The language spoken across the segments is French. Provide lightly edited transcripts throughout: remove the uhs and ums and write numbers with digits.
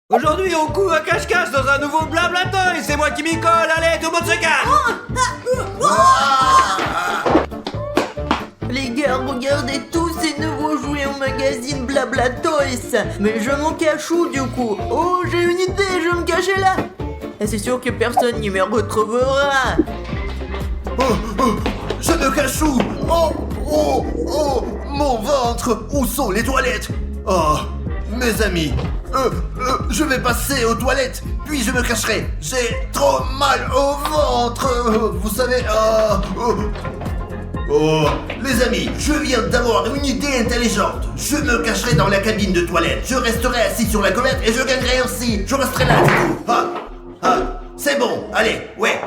Aujourd'hui, on court à cache-cache dans un nouveau blabla-toy. C'est moi qui m'y colle. Allez, tout le monde se cache. Les gars, regardez tous ces nouveaux jouets au magazine Blabla Toys. Mais je m'en cache où du coup? Oh, j'ai une idée, je vais me cacher là. Et c'est sûr que personne ne me retrouvera. Je me cache où? Mon ventre! Où sont les toilettes? Oh, mes amis, je vais passer aux toilettes, puis je me cacherai. J'ai trop mal au ventre, vous savez. Les amis, je viens d'avoir une idée intelligente. Je me cacherai dans la cabine de toilette. Je resterai assis sur la comète et je gagnerai ainsi. Je resterai là du coup. C'est bon, allez, ouais.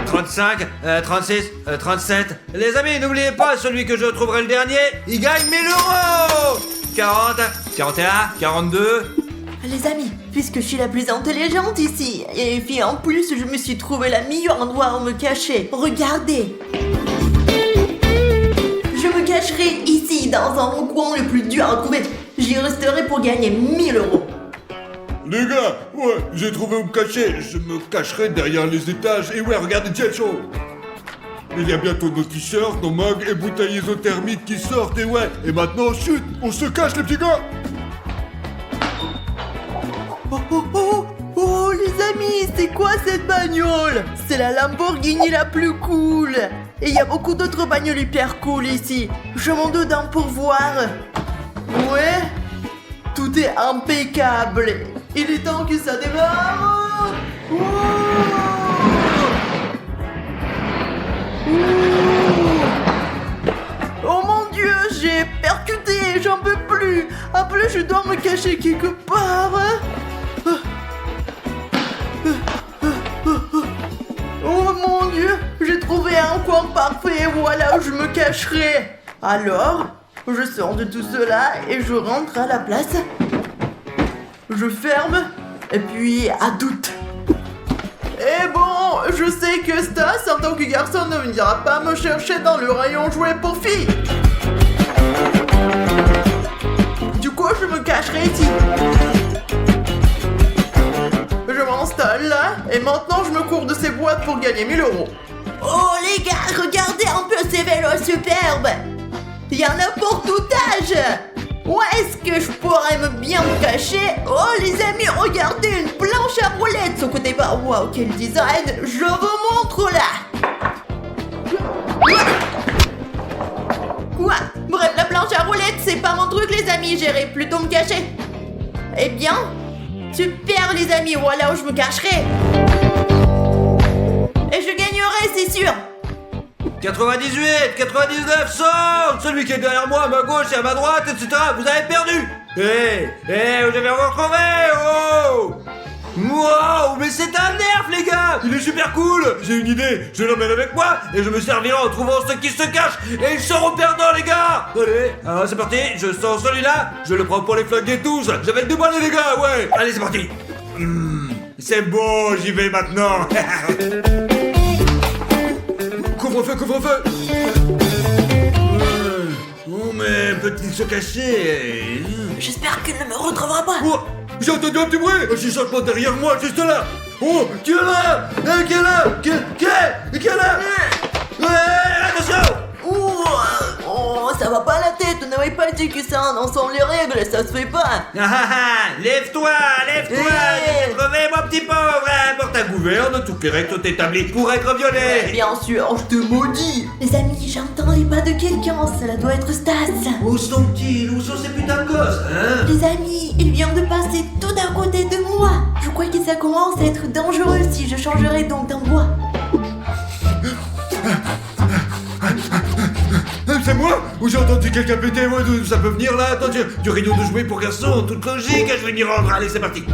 35, 36, 37. Les amis, n'oubliez pas, celui que je trouverai le dernier, il gagne 1000 €. 40, 41, 42. Les amis, puisque je suis la plus intelligente ici, et puis en plus je me suis trouvé la meilleure endroit où me cacher. Regardez. Je me cacherai ici, dans un coin le plus dur à trouver. J'y resterai pour gagner 1000 €. Les gars, ouais, j'ai trouvé où me cacher. Je me cacherai derrière les étages. Et ouais, regardez, tiens, chaud. Il y a bientôt nos t-shirts, nos mugs et bouteilles isothermiques qui sortent. Et ouais, et maintenant, chut, on se cache, les petits gars. Oh, les amis, c'est quoi cette bagnole? C'est la Lamborghini la plus cool. Et il y a beaucoup d'autres bagnoles hyper cool ici. Je monte dedans pour voir. Ouais, tout est impeccable. Il est temps que ça démarre. Oh mon Dieu, j'ai percuté, j'en peux plus. En plus, je dois me cacher quelque part. Oh mon Dieu, j'ai trouvé un coin parfait, voilà où je me cacherai. Alors, je sors de tout cela et je rentre à la place. Je ferme, et puis à doute. Et bon, je sais que Stas, en tant que garçon, ne viendra pas me chercher dans le rayon jouets pour filles. Du coup, je me cacherai ici. Je m'installe là, et maintenant je me cours de ces boîtes pour gagner 1000 €. Oh les gars, regardez un peu ces vélos superbes. Il y en a pour tout âge. Où est-ce que je pourrais bien me cacher? Oh les amis, regardez une planche à roulettes sur côté bas. Waouh, quel design. Je vous montre là. Quoi? Bref, la planche à roulettes, c'est pas mon truc les amis. J'irai plutôt me cacher. Eh bien, super les amis, voilà où je me cacherai. Et je gagnerai, c'est sûr. 98, 99, 100. Celui qui est derrière moi, à ma gauche et à ma droite, etc. Vous avez perdu. Vous avez encore crevé. Oh. Wow, mais c'est un nerf les gars. Il est super cool. J'ai une idée, je l'emmène avec moi et je me servirai en trouvant ceux qui se cachent. Et ils seront perdants les gars. Allez, alors c'est parti, je sors celui-là. Je le prends pour les flinguer tous. Je vais le déballer les gars, ouais. Allez, c'est parti. C'est bon, j'y vais maintenant. Couvre-feu, couvre-feu. Oh mais peut-il se cacher? J'espère qu'il ne me retrouvera pas. Oh, j'ai entendu un petit bruit. Un chuchotement derrière moi, juste là. Oh, qui est là? Qui est là? Qui est là? Attention. Oh, ça va pas la tête. On n'avait pas dit que ça ensemble les règles, ça se fait pas. Lève-toi. J'ai crevé mon petit pauvre. Pour ta gouverne, toutes les règles sont établies pour être violées. Bien sûr, je te maudis. Les amis, j'entends les pas de quelqu'un. Cela doit être Stas. Où sont-ils? Où sont ces putains de gosses, hein? Les amis, il vient de passer tout à côté de moi. Je crois que ça commence à être dangereux si je changerais donc d'endroit. C'est moi? Ou j'ai entendu quelqu'un péter? Ouais, d'où ça peut venir là? Attends, du rayon de jouets pour garçons, toute logique, je vais m'y rendre. Allez, c'est parti.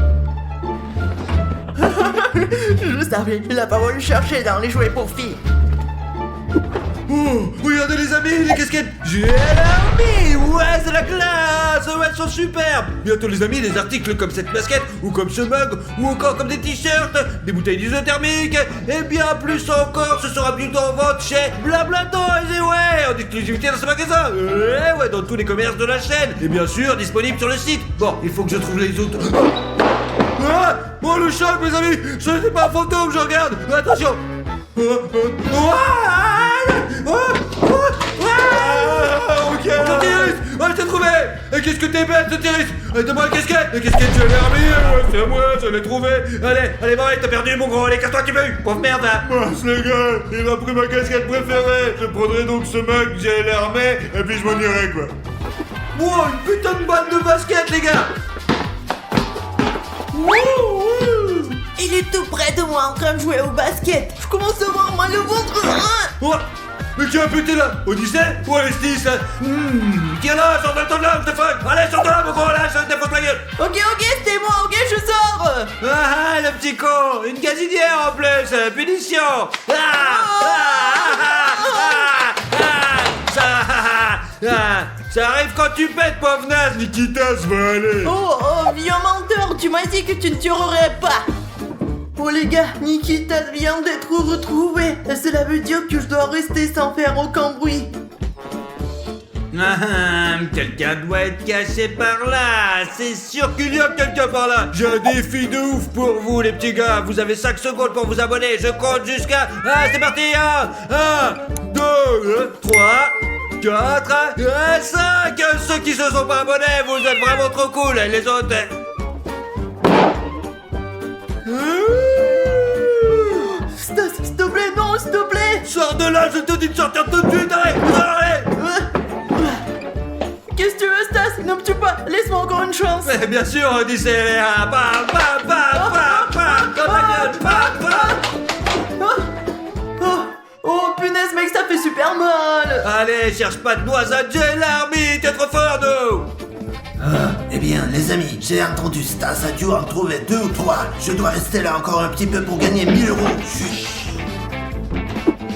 Je savais, la parole cherchait dans les jouets pour filles. Oh, regardez les amis, les casquettes. J'ai l'armée. Ouais, c'est la classe. Ouais, elles sont superbes. Bientôt les amis, des articles comme cette basket, ou comme ce mug, ou encore comme des t-shirts, des bouteilles d'isothermique, et bien plus encore, ce sera bientôt en vente chez Blabla Toys. Et ouais, en exclusivité dans ce magasin. Et ouais, dans tous les commerces de la chaîne. Et bien sûr, disponible sur le site. Bon, il faut que je trouve les autres. choque, mes amis. Ce n'est pas un fantôme, je regarde. Attention. Ok. Sotiris, je t'ai trouvé. Et qu'est-ce que t'es bête, Sotiris. Donne-moi la casquette. La casquette, je l'ai remis. Ouais, c'est à moi, je l'ai trouvé. Allez, va, t'as perdu, mon gros. Allez, casse-toi, tu veux. Pauvre merde, hein. Mince les gars, il a pris ma casquette préférée. Je prendrai donc ce mug, j'allais l'armer, et puis je m'en irai quoi. Wow, une putain de balle de basket, les gars. Il est tout près de moi en train de jouer au basket. Je commence à avoir mal au ventre. Oh, mais qui a pété là? Odyssée ou Alestis? Tiens là, sors de là, what the fuck. Allez, sors de là, mon gros, là, je te défonce la gueule. Ok, c'était moi, ok, je sors. Le petit con. Une gazinière en plus. Punition. Ça arrive quand tu pètes, pauvre naze. Nikitas va aller. Oh, vieux menteur, tu m'as dit que tu ne tuerais pas. Oh les gars, Nikita vient d'être retrouvé. Cela veut dire que je dois rester sans faire aucun bruit. Quelqu'un doit être caché par là. C'est sûr qu'il y a quelqu'un par là. J'ai un défi de ouf pour vous, les petits gars. Vous avez 5 secondes pour vous abonner. Je compte jusqu'à... c'est parti. 1, 2, 3, 4, 5. Ceux qui se sont pas abonnés, vous êtes vraiment trop cool. Les autres... Stas, s'il te plaît, non, s'il te plaît. Sors de là, je te dis de sortir tout de suite. Allez. Qu'est-ce que tu veux, Stas? Ne me tue pas, laisse-moi encore une chance. Mais bien sûr, Odyssée. Oh, punaise, mec, ça fait super mal. Allez, cherche pas de noisette, j'ai l'armée. T'es trop fort, nous. Eh bien, les amis, j'ai entendu Stas a dû en trouver 2 ou 3. Je dois rester là encore un petit peu pour gagner 1000 euros. Chut.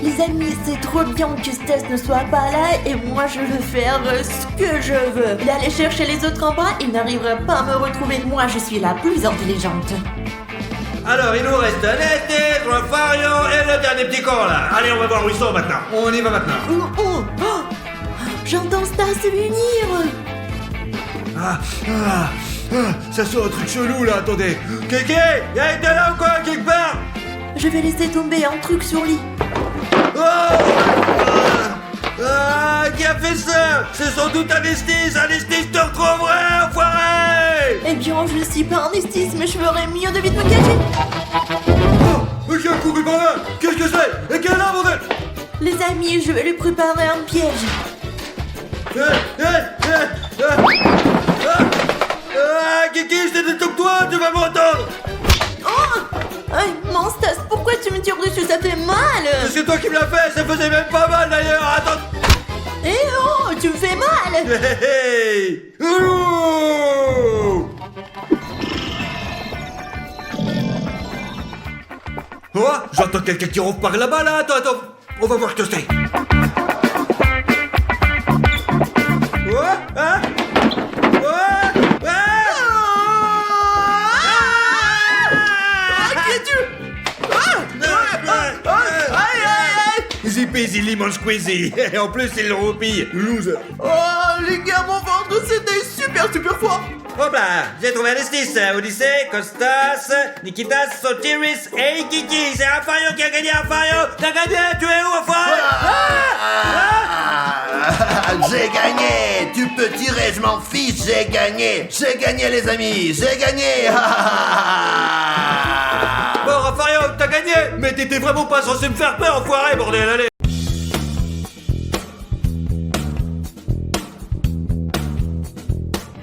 Les amis, c'est trop bien que Stas ne soit pas là et moi je veux faire ce que je veux. Il allait chercher les autres en bas, il n'arrivera pas à me retrouver. Moi, je suis la plus intelligente. Alors, il nous reste Nesté, Fario et le dernier petit con, là. Allez, on va voir où ils sont maintenant. On y va maintenant. J'entends Stas venir. Ça sent un truc chelou, là, attendez. Kiki, y'a été là ou quoi, quelque part? Je vais laisser tomber un truc sur lit. Qui a fait ça? C'est sans doute Anestis, je te retrouverai, enfoiré. Eh bien, je ne suis pas un estis, mais je ferais mieux de vite me cacher. Mais qui a couru par là? Qu'est-ce que c'est? Et quelle est là, bordel? Les amis, je vais lui préparer un piège. Kiki, je t'ai dit tout que toi, tu vas m'entendre. Non, Stas, pourquoi tu me tires dessus? Ça fait mal. C'est toi qui me l'as fait, ça faisait même pas mal d'ailleurs. Attends. Eh oh, tu me fais mal. Hey. Oh, j'entends quelqu'un qui ronfle par là-bas, là. Attends. On va voir ce que c'est. Easy lemon squeezy. Et en plus, il le roupille. Loser. Oh, les gars, mon ventre, c'était super fort. Hop là, j'ai trouvé Anestis, Odyssée, Costas, Nikitas, Sotiris et Kiki. C'est Afario qui a gagné, Afario. T'as gagné, tu es où, Afario? J'ai gagné. Tu peux tirer, je m'en fiche, j'ai gagné. J'ai gagné, les amis, j'ai gagné. Bon, Afario, t'as gagné. Mais t'étais vraiment pas censé me faire peur, enfoiré, bordel, allez.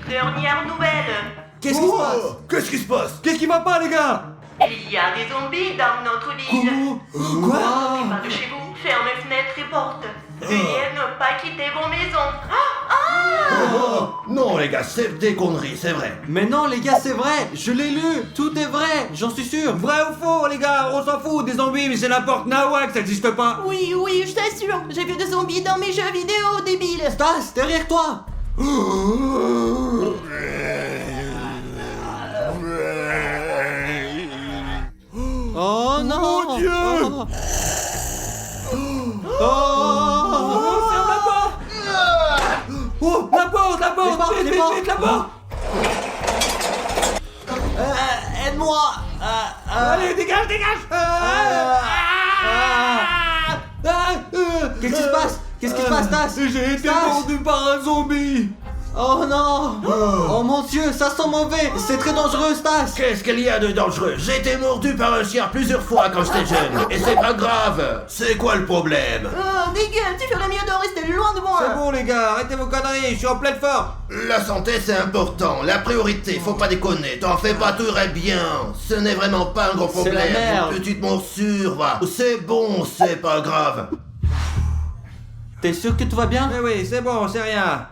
Dernière nouvelle. Qu'est-ce qui se passe? Qu'est-ce qui se passe? Qu'est-ce qui va pas, les gars? Il y a des zombies dans notre ville. Quoi? Pas de chez vous, fermez fenêtres et portes. Veuillez ne pas quitter vos maisons. Non, les gars, c'est des conneries, c'est vrai. Mais non les gars, c'est vrai, je l'ai lu, tout est vrai, j'en suis sûr. Vrai ou faux, les gars? On s'en fout des zombies, mais c'est n'importe nawak, ça existe pas. Oui, je t'assure, j'ai vu des zombies dans mes jeux vidéo, débile. Stas, derrière toi. Oh non. Mon Dieu. Ferme la porte. La porte. Les portes. Vite, la porte. aide-moi. Allez, dégage, dégage. Qu'est-ce qui se passe? Qu'est-ce qui se passe, Stas? J'ai été Stas mordu par un zombie. Oh non! Oh mon Dieu, ça sent mauvais! C'est très dangereux, Stas! Qu'est-ce qu'il y a de dangereux? J'ai été mordu par un chien plusieurs fois quand j'étais jeune. Et c'est pas grave. C'est quoi le problème? Oh, dégueule, tu ferais mieux de rester loin de moi. C'est bon les gars, arrêtez vos conneries, je suis en pleine forme. La santé c'est important, la priorité, faut pas déconner, t'en fais pas, tout irait bien. Ce n'est vraiment pas un gros C'est la problème. merde. Une petite morsure, va. C'est bon, c'est pas grave. T'es sûr que tout va bien? Mais oui, c'est bon, c'est rien.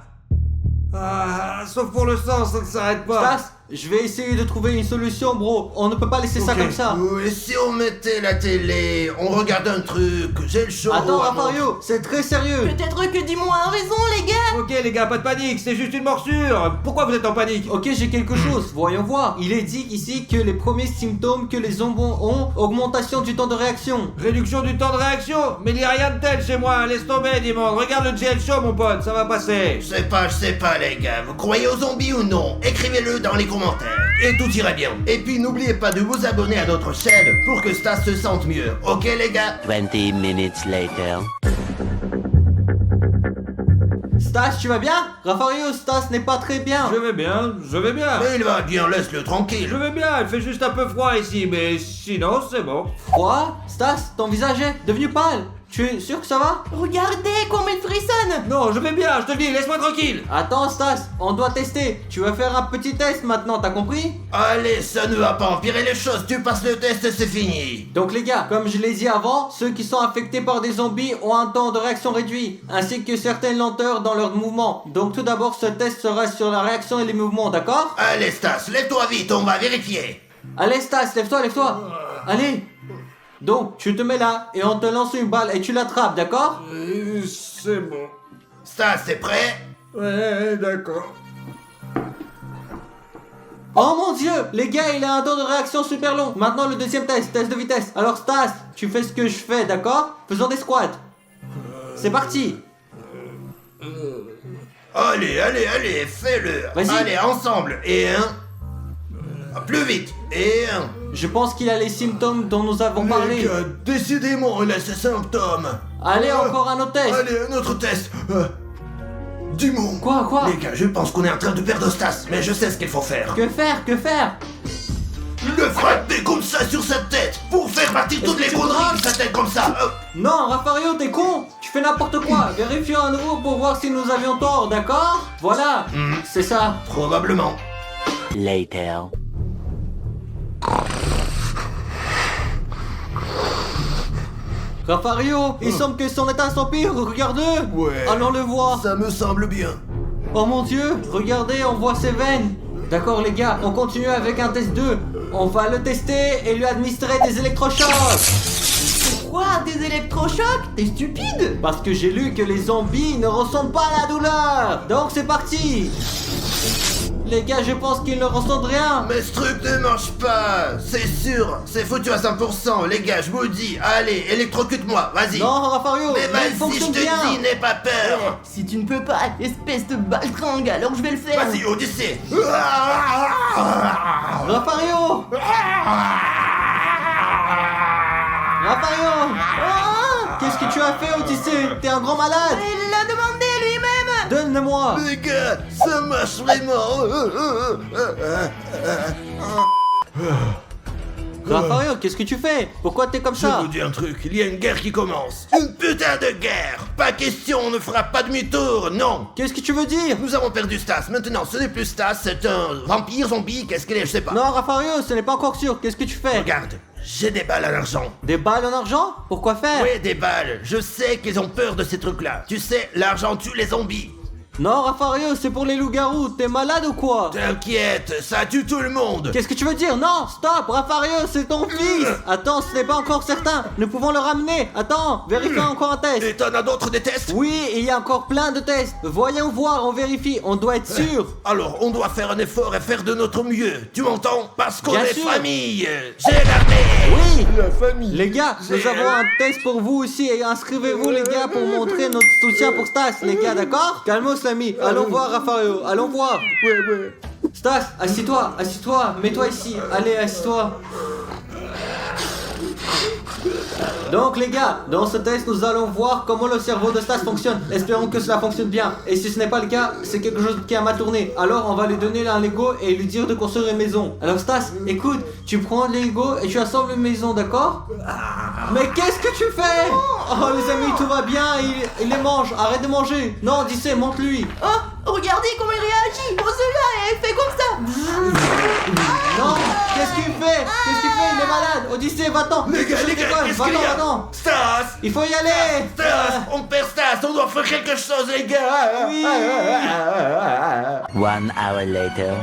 Ah, sauf pour le sang, ça ne s'arrête pas. Stas, je vais essayer de trouver une solution, bro. On ne peut pas laisser ça Ok. comme ça. Et si on mettait la télé, on regarde un truc, j'ai le show. Attends, à mon- Rafario, c'est très sérieux. Peut-être que dis-moi a raison, les gars. Ok les gars, pas de panique, c'est juste une morsure. Pourquoi vous êtes en panique? Ok, j'ai quelque chose. Voyons voir. Il est dit ici que les premiers symptômes que les zombies ont, augmentation du temps de réaction. Réduction du temps de réaction? Mais il n'y a rien de tel chez moi, laisse tomber Dimon. Regarde le GL Show mon pote, ça va passer. Je sais pas les gars, vous croyez aux zombies ou non? Écrivez-le dans les commentaires. Et tout ira bien. Et puis n'oubliez pas de vous abonner à notre chaîne pour que Stas se sente mieux. Ok les gars? 20 minutes later. Stas, tu vas bien? Rafario, Stas n'est pas très bien. Je vais bien, je vais bien. Mais il va bien, laisse-le tranquille. Je vais bien, il fait juste un peu froid ici, mais sinon c'est bon. Quoi? Stas, ton visage est devenu pâle. Tu es sûr que ça va? Regardez comme il frissonne. Non, je vais bien, je te dis, laisse-moi tranquille. Attends, Stas, on doit tester. Tu vas faire un petit test maintenant, t'as compris? Allez, ça ne va pas empirer les choses, tu passes le test et c'est fini. Donc les gars, comme je l'ai dit avant, ceux qui sont affectés par des zombies ont un temps de réaction réduit, ainsi que certaines lenteurs dans leurs mouvements. Donc tout d'abord, ce test sera sur la réaction et les mouvements, d'accord? Allez Stas, lève-toi vite, on va vérifier. Allez Stas, lève-toi, lève-toi. Allez. Donc, tu te mets là, et on te lance une balle, et tu l'attrapes, d'accord? C'est bon. Stas, c'est prêt? Ouais, d'accord. Oh mon dieu, les gars, il a un temps de réaction super long. Maintenant, le deuxième test, test de vitesse. Alors Stas, tu fais ce que je fais, d'accord? Faisons des squats. C'est parti. Allez, fais-le. Vas-y. Allez, ensemble. Et un. Plus vite. Et un. Je pense qu'il a les symptômes dont nous avons Les parlé. gars, décidément, il a ses symptômes. Allez, encore un autre test. Allez, un autre test. Dis-moi. Quoi? Les gars, je pense qu'on est en train de perdre Stas, mais je sais ce qu'il faut faire. Que faire? Le frapper comme ça sur sa tête pour faire partir toutes Est-ce les que tu conneries crois de sa tête comme ça. Non, Rafario, t'es con. Tu fais n'importe quoi. Vérifions à nouveau pour voir si nous avions tort, d'accord? Voilà, c'est ça. Probablement. Later. Rafario, il semble que son état s'empire, regarde-le. Ouais. Allons le voir. Ça me semble bien. Oh mon dieu, regardez, on voit ses veines. D'accord les gars, on continue avec un test 2. On va le tester et lui administrer des électrochocs. Quoi, des électrochocs? T'es stupide. Parce que j'ai lu que les zombies ne ressentent pas la douleur. Donc c'est parti. Les gars, je pense qu'ils ne ressentent rien. Mais ce truc ne marche pas. C'est sûr. C'est foutu à 100%. Les gars, je vous le dis. Allez, électrocute-moi. Vas-y. Non, Rafario, Mais il vas-y, je fonctionne te bien. dis, n'aie pas peur. Si tu ne peux pas, espèce de baltringue, alors je vais le faire. Vas-y, Odyssée. Rafario. Rafario. Ah, Qu'est-ce que tu as fait, Odyssée? T'es un grand malade. il l'a demandé lui-même. Donne-le-moi. Les gars, ça marche vraiment. Rafario, qu'est-ce que tu fais? Pourquoi t'es comme Je ça? vous dis un truc, il y a une guerre qui commence. Une putain de guerre. Pas question, on ne fera pas demi-tour, non. Qu'est-ce que tu veux dire? Nous avons perdu Stas. Maintenant, ce n'est plus Stas, c'est un vampire, zombie, qu'est-ce qu'il est, je sais pas. Non, Rafario, ce n'est pas encore sûr. Qu'est-ce que tu fais? Regarde, j'ai des balles à l'argent. Des balles en argent? Pourquoi faire? Oui, des balles. Je sais qu'ils ont peur de ces trucs-là. Tu sais, l'argent tue les zombies. Non, Rafario, c'est pour les loups-garous. T'es malade ou quoi? T'inquiète, ça tue tout le monde. Qu'est-ce que tu veux dire? Non, stop, Rafario, c'est ton fils. Attends, ce n'est pas encore certain. Nous pouvons le ramener. Attends, vérifions encore un test. Et t'en as d'autres des tests? Oui, il y a encore plein de tests. Voyons voir, on vérifie. On doit être sûr. Alors, on doit faire un effort et faire de notre mieux. Tu m'entends? Parce qu'on Bien est sûr. famille. J'ai l'armée. Oui. La famille. Les gars, nous avons un test pour vous aussi et inscrivez-vous les gars pour montrer notre soutien pour Stas, les gars, d'accord? Calmos l'ami, allons voir Rafario, allons voir. Ouais. Stas, assis-toi, mets-toi ici. Allez, assis-toi. Donc les gars, dans ce test, nous allons voir comment le cerveau de Stas fonctionne. Espérons que cela fonctionne bien. Et si ce n'est pas le cas, c'est quelque chose qui a mal tourné. Alors on va lui donner un Lego et lui dire de construire une maison. Alors Stas, écoute, tu prends le Lego et tu assembles une maison, d'accord? Mais qu'est-ce que tu fais? Oh les amis, tout va bien, il les mange. Arrête de manger. Non, Odyssée, monte-lui. Oh, regardez comment il réagit. Oh, celui-là, il fait comme ça. Non, qu'est-ce qu'il fait? Il est malade. Odyssée, va-t'en. Les gars, qu'est-ce qu'il y a? Va-t'en. Stas! Il faut y aller. Stas! On perd Stas! On doit faire quelque chose, les gars! Oui. 1 hour later.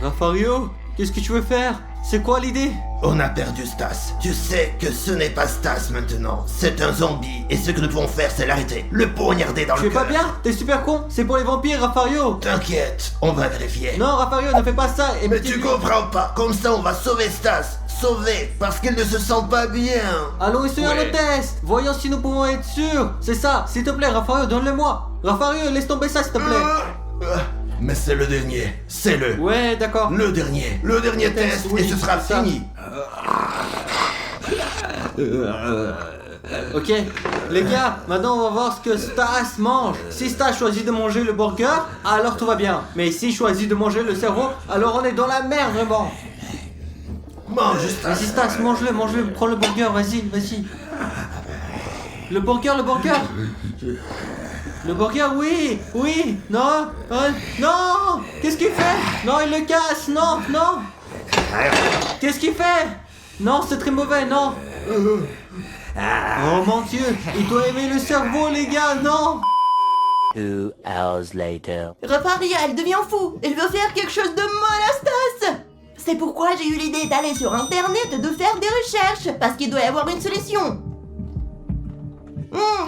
Rafario, qu'est-ce que tu veux faire? C'est quoi l'idée? On a perdu Stas. Tu sais que ce n'est pas Stas maintenant. C'est un zombie. Et ce que nous pouvons faire, c'est l'arrêter. Le poignarder dans Tu le es pas cœur. bien? T'es super con. C'est pour les vampires, Rafario. T'inquiète, on va vérifier. Non, Rafario, ne fais pas ça. Et Mais tu comprends pas. Comme ça, on va sauver Stas. Sauver. Parce qu'il ne se sent pas bien. Allons essayer Ouais. le test. Voyons si nous pouvons être sûrs. C'est ça. S'il te plaît, Rafario, donne-le-moi. Rafario, laisse tomber ça, s'il te plaît. Mais c'est le dernier. C'est le. Ouais, d'accord. Le dernier. Le dernier test. oui, et ce sera c'est ça. fini. Ok, les gars, maintenant on va voir ce que Stas mange. Si Stas choisit de manger le burger, alors tout va bien. Mais s'il choisit de manger le cerveau, alors on est dans la merde vraiment. Mange Stas. Vas-y Stas, mange-le, prends le burger, vas-y. Le burger. Le burger, oui, non, non, qu'est-ce qu'il fait? Non, il le casse, non. Qu'est-ce qu'il fait? Non, c'est très mauvais, non. Oh mon Dieu, il doit aimer le cerveau, les gars, non. 2 hours later. Rafario, elle devient fou. Elle veut faire quelque chose de mal à Stas. C'est pourquoi j'ai eu l'idée d'aller sur internet et de faire des recherches. Parce qu'il doit y avoir une solution.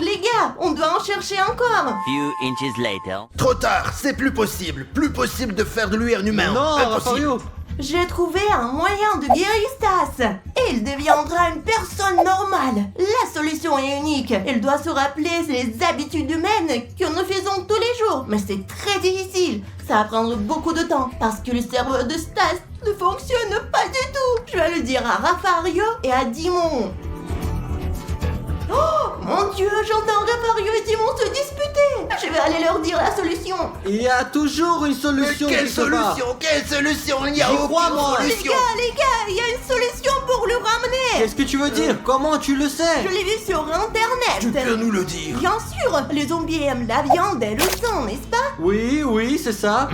Les gars, on doit en chercher encore. Few inches later. Trop tard. C'est plus possible. Plus possible de faire de lui un humain. Non, Impossible. Rafario. J'ai trouvé un moyen de guérir Stas. Et il deviendra une personne normale. La solution est unique. Il doit se rappeler les habitudes humaines que nous faisons tous les jours. Mais c'est très difficile. Ça va prendre beaucoup de temps parce que le cerveau de Stas ne fonctionne pas du tout. Je vais le dire à Rafario et à Dimon. Oh mon Dieu, j'entends Rafario et Dimon se disputer. Je vais aller leur dire la solution. Il y a toujours une Mais solution. quelle quelque part. solution? Quelle solution? Il n'y a J'y aucune crois, moi. Les solution. gars, il y a une solution pour le ramener. Qu'est-ce que tu veux dire? Comment tu le sais? Je l'ai vu sur internet. Tu peux nous le dire. Bien sûr, les zombies aiment la viande et le sang, n'est-ce pas? Oui, c'est ça.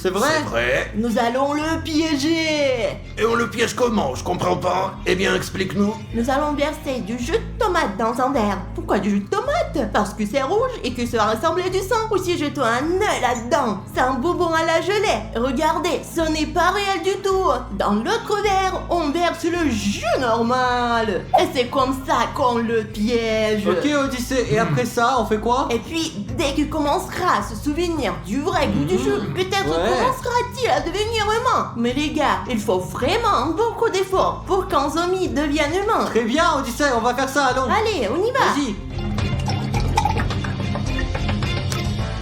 C'est vrai? C'est vrai. Nous allons le piéger. Et on le piège comment? Je comprends pas. Eh bien, explique-nous. Nous allons verser du jus de tomate dans un verre. Pourquoi du jus de tomate? Parce que c'est rouge et que ça ressemble à du sang. Ou si jetons un œil là-dedans, c'est un bonbon à la gelée. Regardez, ce n'est pas réel du tout. Dans l'autre verre, on verse le jus normal. Et c'est comme ça qu'on le piège. Ok, Odyssée. Et après ça, on fait quoi? Et puis, dès qu'il commencera à se souvenir du vrai goût du jus, peut-être Ouais. commencera-t-il à devenir humain. Mais les gars, il faut vraiment beaucoup d'efforts pour qu'un zombie devienne humain. Très bien, Odyssée, on va faire ça, allons. Allez, on y va. Vas-y.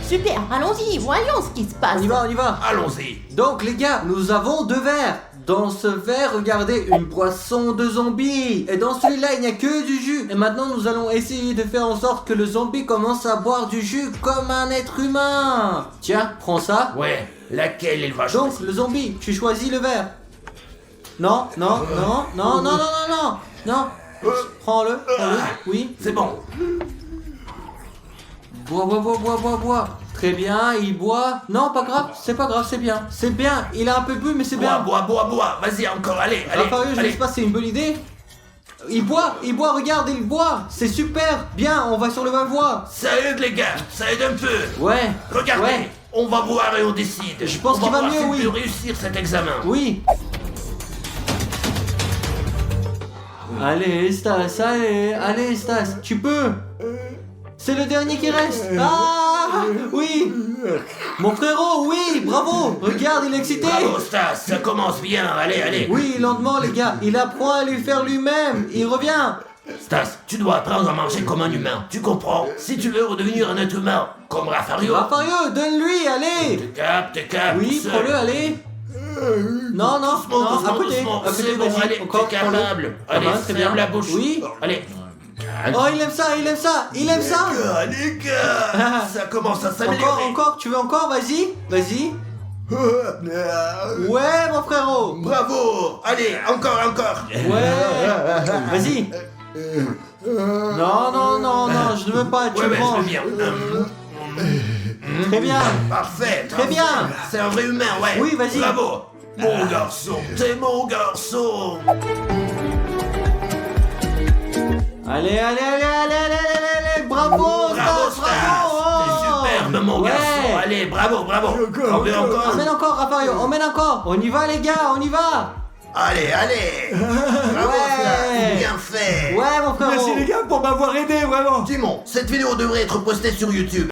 Super, allons-y, voyons ce qui se passe. On y va. Allons-y. Donc les gars, nous avons 2 verres. Dans ce verre, regardez, une boisson de zombie. Et dans celui-là, il n'y a que du jus. Et maintenant, nous allons essayer de faire en sorte que le zombie commence à boire du jus comme un être humain. Tiens, prends ça. Ouais. Laquelle il va Donc, choisir? le zombie, tu choisis le verre. Non. Prends-le. Oui. C'est bon. Bois. Très bien, il boit. Non, pas grave, c'est pas grave, c'est bien. C'est bien, il a un peu bu, mais c'est bien. Bois. Vas-y, encore. Allez. Rafario, je ne allez. sais pas si c'est une bonne idée. Il boit, regarde, il boit. C'est super. Bien, on va sur le même voie. Ça aide, les gars. Ça aide un peu. Ouais. Regardez. Ouais. On va voir et on décide. Je pense On qu'il va voir mieux, s'il oui. peut réussir cet examen. Oui. Allez, Stas, allez, Stas, tu peux. C'est le dernier qui reste. Ah, oui. Mon frérot, oui, bravo. Regarde, il est excité. Bravo, Stas. Ça commence bien. Allez. Oui, lentement, les gars. Il apprend à lui faire lui-même. Il revient. Stas, tu dois apprendre à marcher comme un humain, tu comprends? Si tu veux redevenir un être humain, comme Rafario. Rafario, donne-lui, allez. T'es cap, Oui, seul. prends-le, allez. Non, non, Doucement, non, doucement, à côté, doucement. à côté, C'est bon, vas-y, allez, encore, t'es prends-le. capable. Ça Allez, va, très ferme bien. la bouche. Oui. Allez. Oh, il aime ça, il aime ça, il aime ça. Les gars, ça commence à s'améliorer. Encore, tu veux encore, vas-y, vas-y. Ouais, mon frérot. Bravo. Allez, encore. Ouais. Vas-y. Non, non, non, non, je ne veux pas, tu Ouais, me je manges. veux bien. Très bien. Parfait. Très bien. C'est un vrai humain, ouais. Oui, vas-y. Bravo. Mon garçon, t'es mon garçon. Allez, allez, allez, allez, allez, allez, allez, bravo, Bravo, Stas, Stas. bravo. T'es superbe, mon Ouais. garçon. Allez, bravo. T'en veux encore? Emmène encore, Rafario, emmène encore. On y va, les gars, on y va. Allez. Bravo, Ouais. Stas. Bien fait. Ouais, mon frérot. Merci les gars pour m'avoir aidé, vraiment. Simon, cette vidéo devrait être postée sur YouTube.